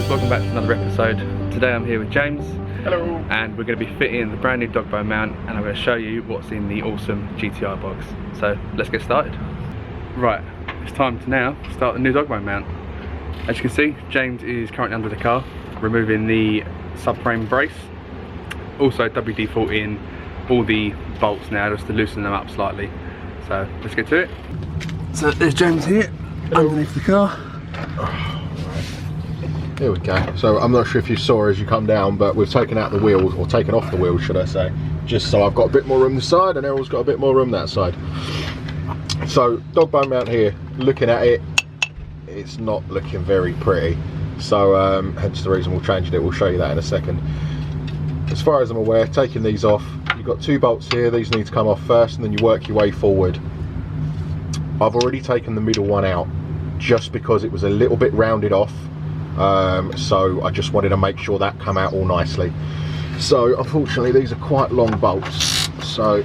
guys, welcome back to another episode. Today I'm here with James. Hello. And we're going to be fitting the brand new Dogbone mount, and I'm going to show you what's in the Awesome GTI box. So let's get started. Right, it's time to now start the new Dogbone mount. As you can see, James is currently under the car, removing the subframe brace. Also WD-40ing all the bolts now just to loosen them up slightly. So let's get to it. So there's James here, underneath the car. Here we go. So I'm not sure if you saw as you come down, but we've taken out the wheels, or taken off the wheels should I say, just so I've got a bit more room this side and Errol's got a bit more room that side. So Dogbone mount here, looking at it, it's not looking very pretty. So hence the reason we'll change it, we'll show you that in a second. As far as I'm aware, taking these off, you've got two bolts here, these need to come off first and then you work your way forward. I've already taken the middle one out just because it was a little bit rounded off. So I just wanted to make sure that come out all nicely. So unfortunately these are quite long bolts, so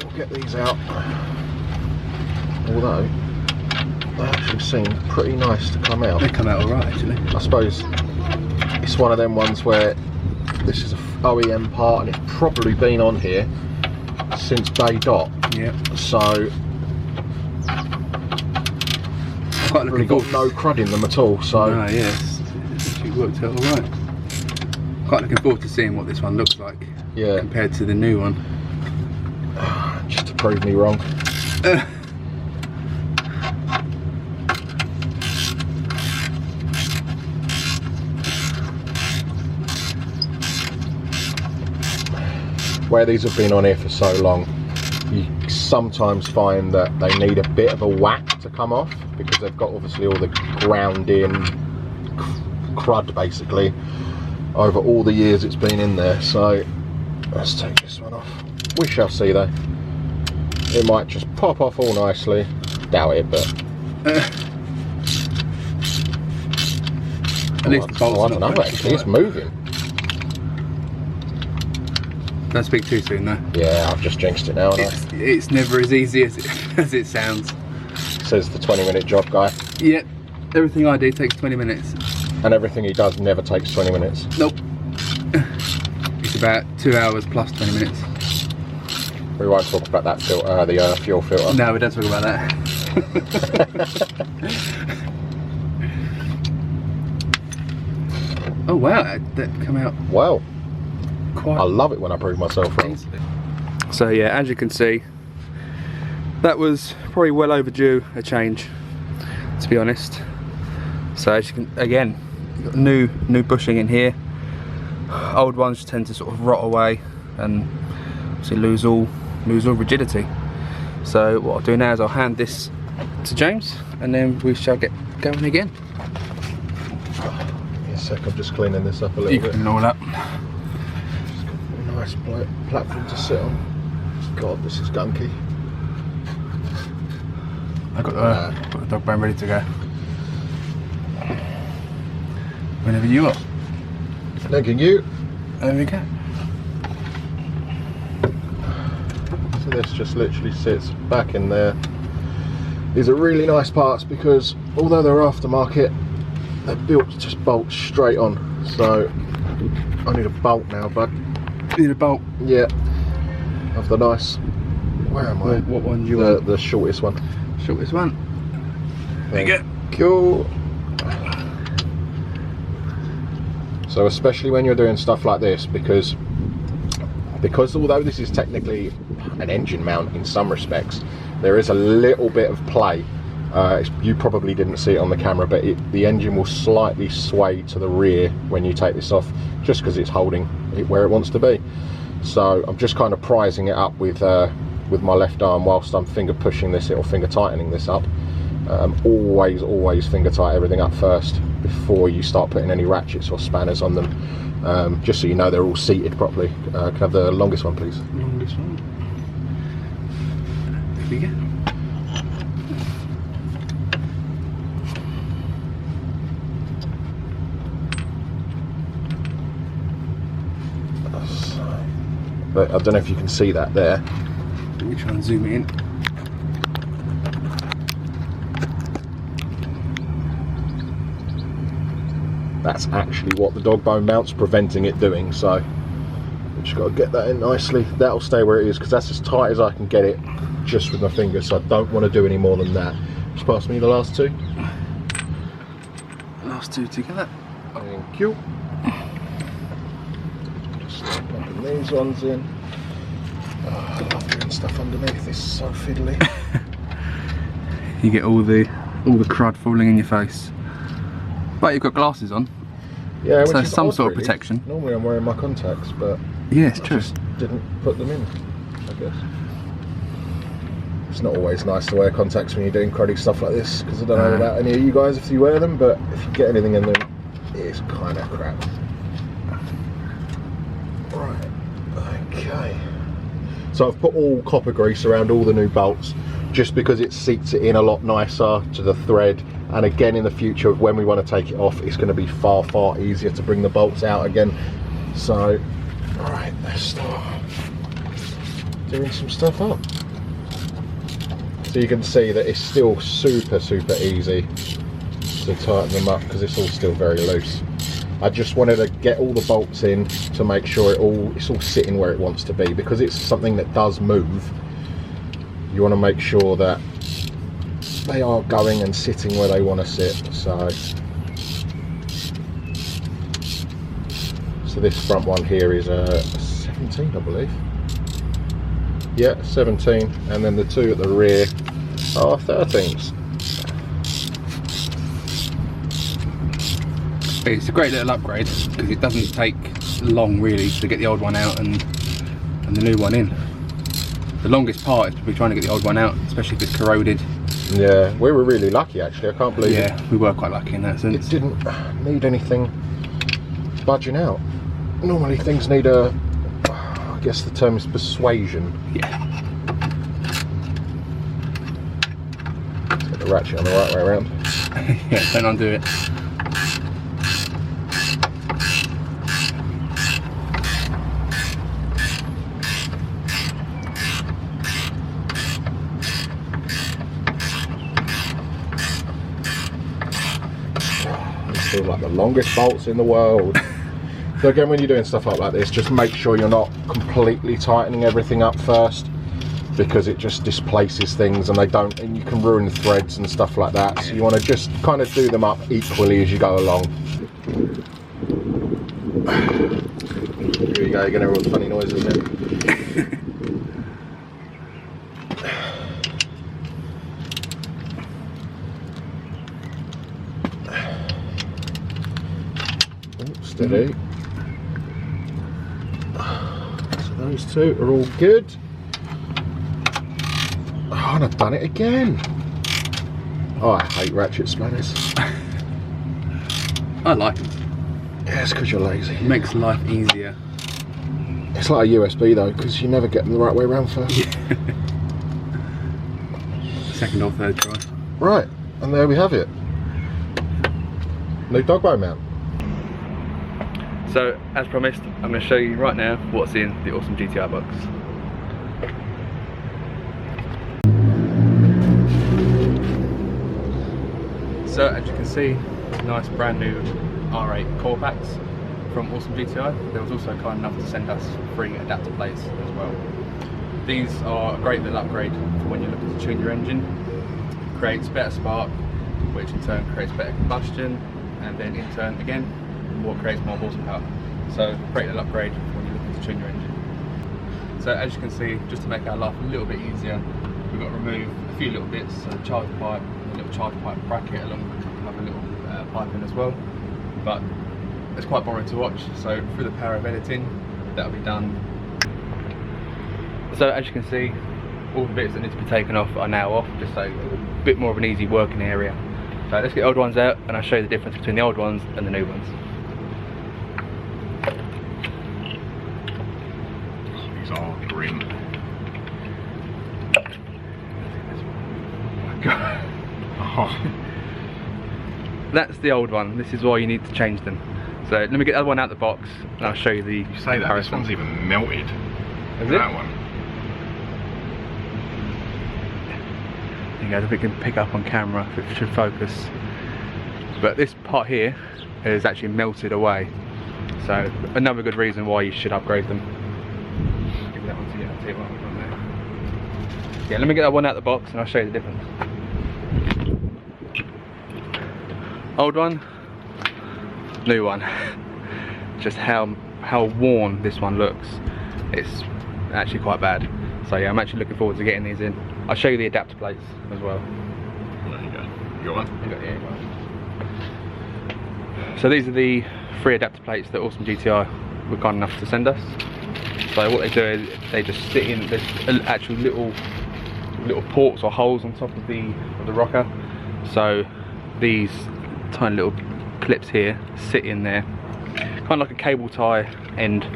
we'll get these out, although they actually seem pretty nice to come out. They come out alright actually. I suppose it's one of them ones where this is an OEM part and it's probably been on here since day dot. Yeah. So Quite really got no crud in them at all, so no, yes, it's actually worked out alright. Quite looking forward to seeing what this one looks like, yeah, compared to the new one. just to prove me wrong. Where these have been on here for so long, you sometimes find that they need a bit of a whack to come off because they've got obviously all the ground in crud basically over all the years it's been in there. So let's take this one off. We shall see though. It might just pop off all nicely. Doubt it, but at least the bolts I don't know actually, it's moving. Don't speak too soon though. Yeah, I've just jinxed it now, haven't I? It's never as easy as it sounds. Says the 20-minute job guy. Yep, everything I do takes 20 minutes. And everything he does never takes 20 minutes. Nope. It's about 2 hours plus 20 minutes. We won't talk about that filter, the fuel filter. No, we don't talk about that. Oh wow, that come out Well, quite. I love it when I prove myself wrong. So yeah, as you can see, that was probably well overdue a change, to be honest. So as you can, again, you've got new bushing in here. Old ones tend to sort of rot away and obviously lose all rigidity. So what I'll do now is I'll hand this to James and then we shall get going again. In a sec, I'm just cleaning this up a little You bit. can all up. Nice platform to sit on. God, this is gunky. I've got the Dogbone ready to go. Whenever you are. Thanking you. There we go. So this just literally sits back in there. These are really nice parts because although they're aftermarket, they're built to just bolt straight on. So I need a bolt now, bud. You need a bolt? Yeah. Of the nice. Where am I? What one do you want? The shortest one. Shortest one. There you go. Cool. So especially when you're doing stuff like this, because although this is technically an engine mount in some respects, there is a little bit of play. You probably didn't see it on the camera, but the engine will slightly sway to the rear when you take this off, just because it's holding it where it wants to be. So I'm just kind of prizing it up with my left arm whilst I'm finger pushing this or finger tightening this up. Always finger tight everything up first before you start putting any ratchets or spanners on them, just so you know they're all seated properly. Can I have the longest one, please? Longest one. There we go. But I don't know if you can see that there. Let me try and zoom in. that's actually what the Dogbone mount's preventing it doing. So we've just got to get that in nicely. That'll stay where it is because that's as tight as I can get it just with my fingers, so I don't want to do any more than that. Just pass me the last two. Last two together. Thank you. Just start popping these ones in. Oh, I love doing stuff underneath. This is so fiddly. You get all the crud falling in your face. But you've got glasses on. Yeah, which so is some odd, sort of really. protection. Normally I'm wearing my contacts, but yeah, it's I true. just didn't put them in, I guess. It's not always nice to wear contacts when you're doing cruddy stuff like this, because I don't know about any of you guys if you wear them, but if you get anything in them, it's kind of crap. Right, okay. So I've put all copper grease around all the new bolts, just because it seats it in a lot nicer to the thread, and again in the future when we want to take it off, it's going to be far easier to bring the bolts out again. So, alright, let's start doing some stuff up. So you can see that it's still super easy to tighten them up because it's all still very loose. I just wanted to get all the bolts in to make sure it's all sitting where it wants to be, because it's something that does move. You want to make sure that they are going and sitting where they want to sit. So this front one here is a 17, I believe. Yeah, 17, and then the two at the rear are 13s. It's a great little upgrade because it doesn't take long really to get the old one out and the new one in. The longest part is probably trying to get the old one out, especially if it's corroded. Yeah, we were really lucky actually. I can't believe it. Yeah, we were quite lucky in that sense. It didn't need anything budging out. Normally things need a, I guess the term is persuasion. Yeah. Let's get the ratchet on the right way around. Yeah, don't undo it. Still like the longest bolts in the world. So again, when you're doing stuff like this, just make sure you're not completely tightening everything up first, because it just displaces things and you can ruin threads and stuff like that. So you want to just kind of do them up equally as you go along. Here you go, you're going to hear all the funny noises then. Steady. So those two are all good. Oh, and I've done it again. Oh, I hate ratchet splanners. I like them. Yeah, it's because you're lazy. It makes life easier. It's like a USB though, because you never get them the right way around first. Yeah. Second or third try. Right, and there we have it. New Dogbone mount. So, as promised, I'm going to show you right now what's in the Awesome GTI box. So, as you can see, nice brand new R8 core packs from Awesome GTI. They was also kind enough to send us free adapter plates as well. These are a great little upgrade for when you're looking to tune your engine. Creates better spark, which in turn creates better combustion, and then in turn again creates more horsepower. So great little upgrade when you're looking to tune your engine. So as you can see, just to make our life a little bit easier, we've got to remove a few little bits, so charge pipe, a little charge pipe bracket along with a couple of other little piping as well. But it's quite boring to watch, so through the power of editing, that'll be done. So as you can see, all the bits that need to be taken off are now off, just so a bit more of an easy working area. So let's get the old ones out and I'll show you the difference between the old ones and the new ones. These are grim. Oh my God. Oh. That's the old one. This is why you need to change them. So let me get the other one out of the box and I'll show you the You say that, this one's even melted. Is it? That one. There you go, if we can pick up on camera, if it should focus. But this part here is actually melted away. So another good reason why you should upgrade them. Give that one to you, I'll tell you what from there. Yeah, let me get that one out of the box and I'll show you the difference. Old one, new one. Just how worn this one looks. It's actually quite bad. So yeah, I'm actually looking forward to getting these in. I'll show you the adapter plates as well. There you go. You got one? Yeah, you got one. So these are the 3 adapter plates that Awesome GTI were kind enough to send us. So what they do is they just sit in, there's actual little ports or holes on top of the rocker. So these tiny little clips here sit in there, kind of like a cable tie end.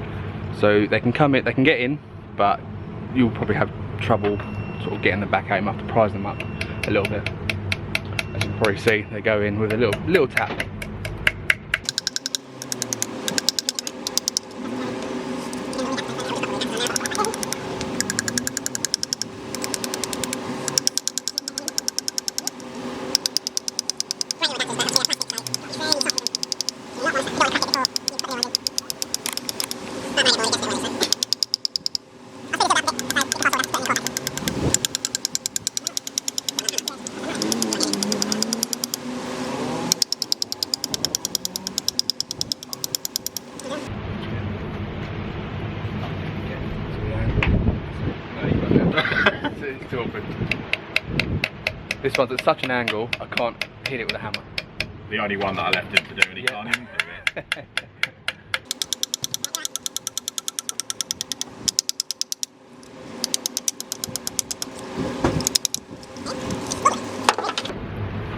So they can come in, they can get in, but you'll probably have trouble sort of getting them back out. You might have to prise them up a little bit. As you can probably see, they go in with a little tap. It's too awkward. This one's at such an angle, I can't hit it with a hammer. The only one that I left him to do, and he can't even do it.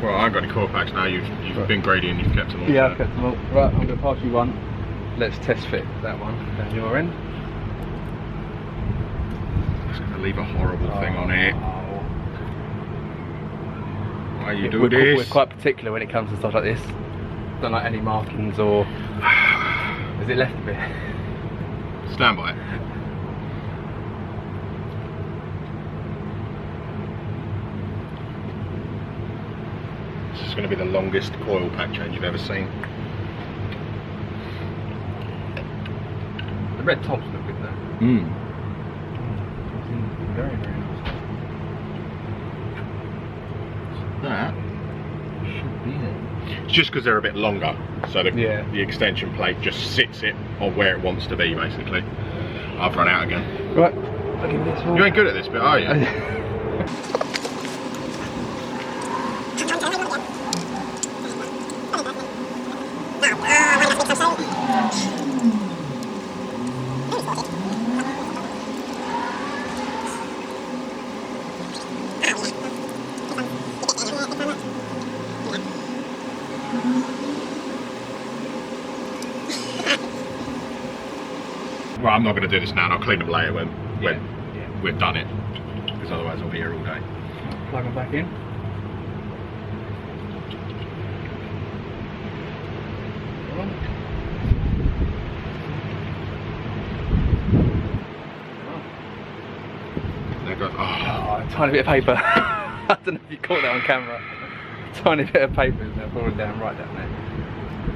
Well, I ain't got any core packs now. You've been greedy and you've kept them all. Yeah, I've kept them all. Right, I'm going to pass you one. Let's test fit that one down your end. It's going to leave a horrible thing on it. Why you do we're this? We're quite particular when it comes to stuff like this. Don't like any markings or... Is it left a bit? Stand by it. This is going to be the longest coil pack change you've ever seen. The red tops look good though. Very, very nice. That should be it. It's just because they're a bit longer, so the extension plate just sits it on where it wants to be, basically. I've run out again. Right, I'll give this one. You ain't good at this bit, are you? Well, I'm not going to do this now, and I'll clean them later when we've done it, because otherwise I'll be here all day. Plug them back in. There goes, Oh, a tiny bit of paper. I don't know if you caught that on camera. A tiny bit of paper is now falling down right down there.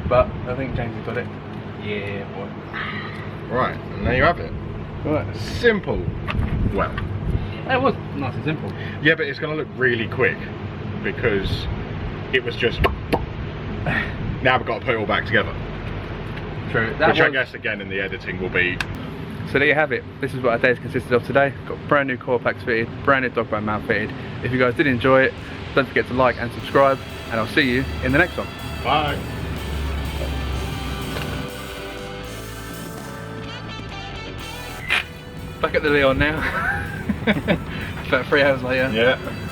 But I think James has got it. Yeah, boy. right, and there you have it. Right. Simple. Well, That was nice and simple. yeah, but it's going to look really quick because it was just. Now we've got to put it all back together. True. Which I guess again in the editing will be. So there you have it. This is what our day's consisted of today. Got brand new core packs fitted, brand new Dogbone mount fitted. If you guys did enjoy it, don't forget to like and subscribe, and I'll see you in the next one. Bye. Back at the Leon now. About 3 hours later. Yeah.